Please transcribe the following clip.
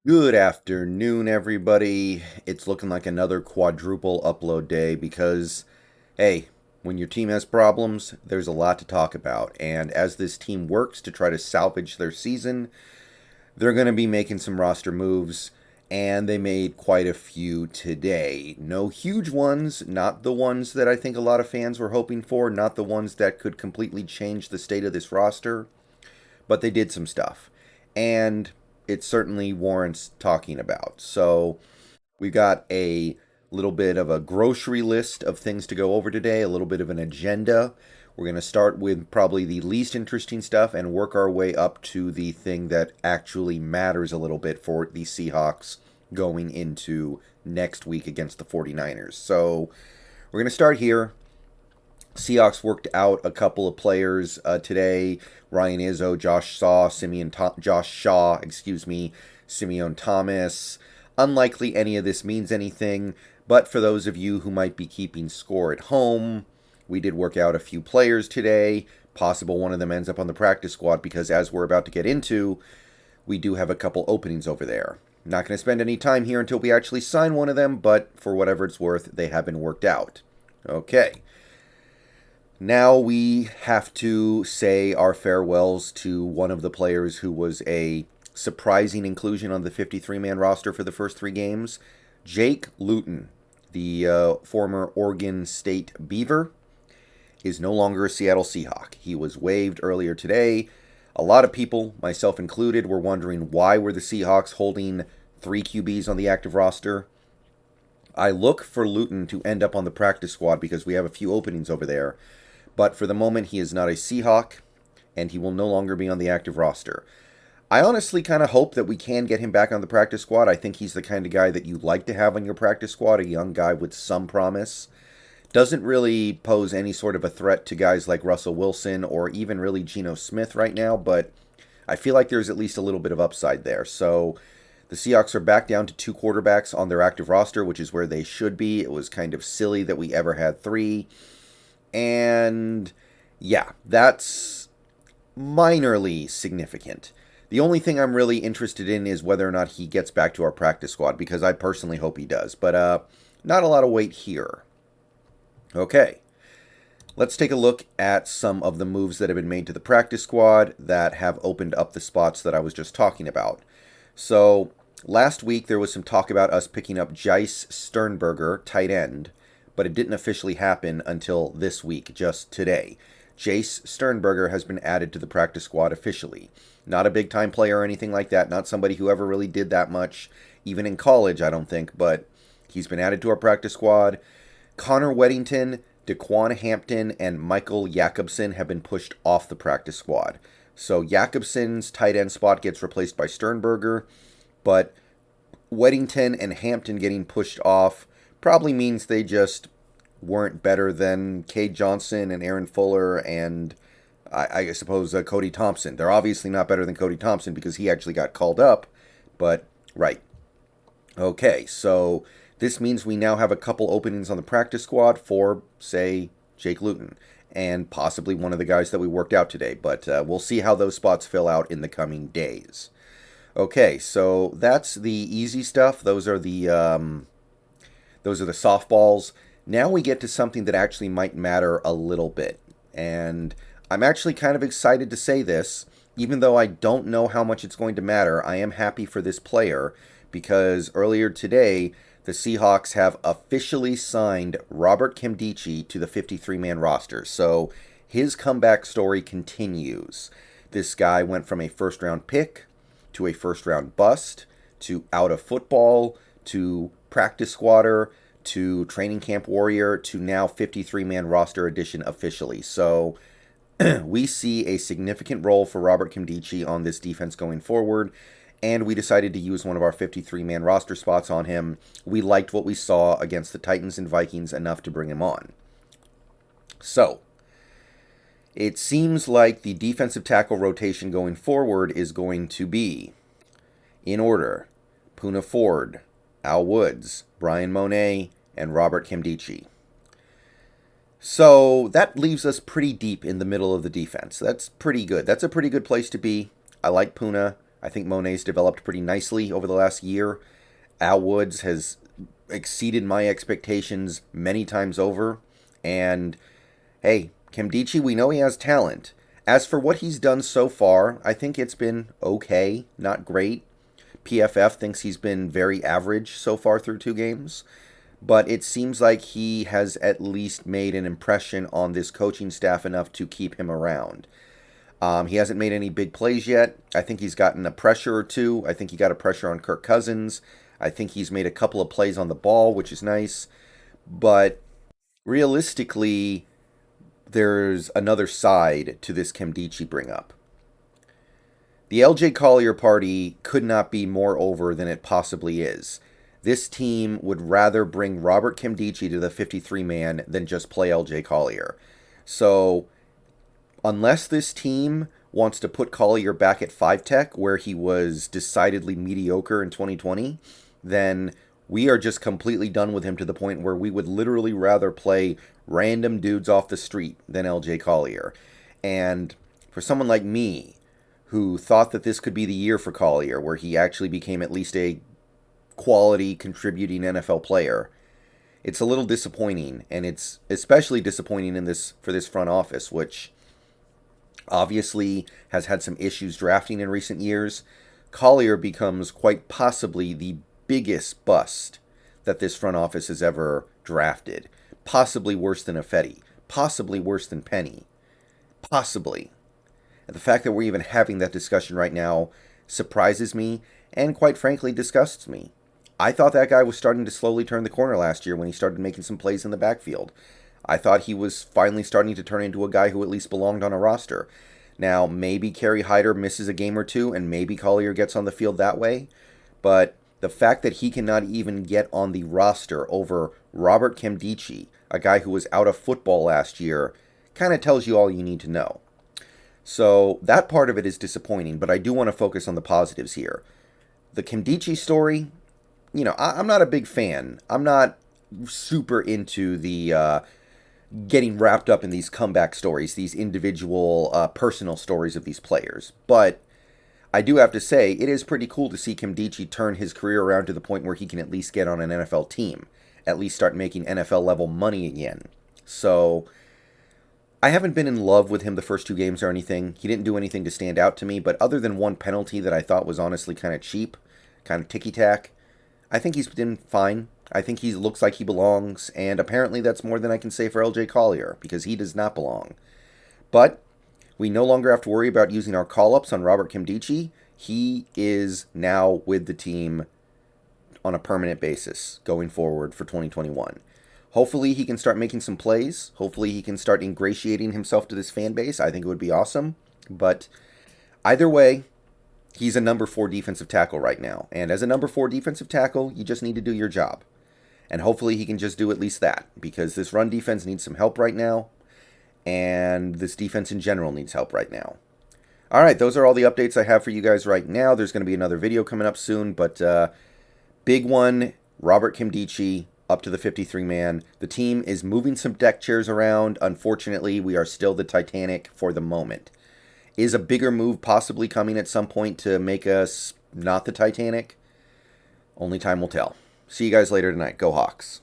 Good afternoon, everybody. It's looking like another quadruple upload day because, hey, when your team has problems, there's a lot to talk about. And as this team works to try to salvage their season, they're going to be making some roster moves, and they made quite a few today. No huge ones, not the ones that I think a lot of fans were hoping for, not the ones that could completely change the state of this roster, but they did some stuff. And it certainly warrants talking about. So we've got a little bit of a grocery list of things to go over today, a little bit of an agenda. We're going to start with probably the least interesting stuff and work our way up to the thing that actually matters a little bit for the Seahawks going into next week against the 49ers. So we're going to start here. Seahawks worked out a couple of players today. Ryan Izzo, Josh Shaw, Simeon Thomas. Unlikely any of this means anything, but for those of you who might be keeping score at home, we did work out a few players today. Possible one of them ends up on the practice squad because, as we're about to get into, we do have a couple openings over there. Not going to spend any time here until we actually sign one of them, but for whatever it's worth, they have been worked out. Okay. Now we have to say our farewells to one of the players who was a surprising inclusion on the 53-man roster for the first three games. Jake Luton, the former Oregon State Beaver, is no longer a Seattle Seahawk. He was waived earlier today. A lot of people, myself included, were wondering why were the Seahawks holding three QBs on the active roster. I look for Luton to end up on the practice squad because we have a few openings over there. But for the moment, he is not a Seahawk, and he will no longer be on the active roster. I honestly kind of hope that we can get him back on the practice squad. I think he's the kind of guy that you like to have on your practice squad, a young guy with some promise. Doesn't really pose any sort of a threat to guys like Russell Wilson or even really Geno Smith right now, but I feel like there's at least a little bit of upside there. So the Seahawks are back down to two quarterbacks on their active roster, which is where they should be. It was kind of silly that we ever had three. And yeah, that's minorly significant. The only thing I'm really interested in is whether or not he gets back to our practice squad, because I personally hope he does. But not a lot of weight here. Okay, let's take a look at some of the moves that have been made to the practice squad that have opened up the spots that I was just talking about. So last week there was some talk about us picking up Jace Sternberger, tight end, but it didn't officially happen until this week, just today. Jace Sternberger has been added to the practice squad officially. Not a big time player or anything like that, not somebody who ever really did that much, even in college, I don't think, but he's been added to our practice squad. Connor Weddington, DeQuan Hampton, and Michael Jacobson have been pushed off the practice squad. So Jacobson's tight end spot gets replaced by Sternberger, but Weddington and Hampton getting pushed off probably means they just weren't better than Cade Johnson and Aaron Fuller and I suppose Cody Thompson. They're obviously not better than Cody Thompson because he actually got called up, but right. Okay, so this means we now have a couple openings on the practice squad for, say, Jake Luton and possibly one of the guys that we worked out today, but we'll see how those spots fill out in the coming days. Okay, so that's the easy stuff. Those are the softballs. Now we get to something that actually might matter a little bit. And I'm actually kind of excited to say this. Even though I don't know how much it's going to matter, I am happy for this player because earlier today, the Seahawks have officially signed Robert Nkemdiche to the 53-man roster. So his comeback story continues. This guy went from a first-round pick to a first-round bust to out of football to practice squatter to training camp warrior to now 53-man roster addition officially. So we see a significant role for Robert Nkemdiche on this defense going forward, and we decided to use one of our 53-man roster spots on him. We liked what we saw against the Titans and Vikings enough to bring him on. So it seems like the defensive tackle rotation going forward is going to be, in order, Poona Ford, Al Woods, Brian Monet, and Robert Nkemdiche. So that leaves us pretty deep in the middle of the defense. That's pretty good. That's a pretty good place to be. I like Poona. I think Monet's developed pretty nicely over the last year. Al Woods has exceeded my expectations many times over. And hey, Nkemdiche, we know he has talent. As for what he's done so far, I think it's been okay, not great. PFF thinks he's been very average so far through 2 games, but it seems like he has at least made an impression on this coaching staff enough to keep him around. He hasn't made any big plays yet. I think he's gotten a pressure or two. I think he got a pressure on Kirk Cousins. I think he's made a couple of plays on the ball, which is nice. But realistically, there's another side to this Nkemdiche bring up. The LJ Collier party could not be more over than it possibly is. This team would rather bring Robert Nkemdiche to the 53-man than just play LJ Collier. So, unless this team wants to put Collier back at 5-tech, where he was decidedly mediocre in 2020, then we are just completely done with him to the point where we would literally rather play random dudes off the street than LJ Collier. And for someone like me, who thought that this could be the year for Collier, where he actually became at least a quality contributing NFL player, it's a little disappointing, and it's especially disappointing for this front office, which obviously has had some issues drafting in recent years. Collier becomes quite possibly the biggest bust that this front office has ever drafted. Possibly worse than Affetti. Possibly worse than Penny. Possibly. And the fact that we're even having that discussion right now surprises me and, quite frankly, disgusts me. I thought that guy was starting to slowly turn the corner last year when he started making some plays in the backfield. I thought he was finally starting to turn into a guy who at least belonged on a roster. Now, maybe Kerry Hyder misses a game or two, and maybe Collier gets on the field that way. But the fact that he cannot even get on the roster over Robert Nkemdiche, a guy who was out of football last year, kind of tells you all you need to know. So that part of it is disappointing, but I do want to focus on the positives here. The Nkemdiche story, I'm not a big fan. I'm not super into the getting wrapped up in these comeback stories, these individual personal stories of these players. But I do have to say, it is pretty cool to see Nkemdiche turn his career around to the point where he can at least get on an NFL team, at least start making NFL level money again. So I haven't been in love with him the first 2 games or anything. He didn't do anything to stand out to me, but other than one penalty that I thought was honestly kind of cheap, kind of ticky-tack, I think he's been fine. I think he looks like he belongs, and apparently that's more than I can say for LJ Collier, because he does not belong. But we no longer have to worry about using our call-ups on Robert Nkemdiche. He is now with the team on a permanent basis going forward for 2021. Hopefully he can start making some plays. Hopefully he can start ingratiating himself to this fan base. I think it would be awesome. But either way, he's a number 4 defensive tackle right now. And as a number 4 defensive tackle, you just need to do your job. And hopefully he can just do at least that, because this run defense needs some help right now, and this defense in general needs help right now. All right, those are all the updates I have for you guys right now. There's going to be another video coming up soon, but big one, Robert Nkemdiche up to the 53-man. The team is moving some deck chairs around. Unfortunately, we are still the Titanic for the moment. Is a bigger move possibly coming at some point to make us not the Titanic? Only time will tell. See you guys later tonight. Go Hawks.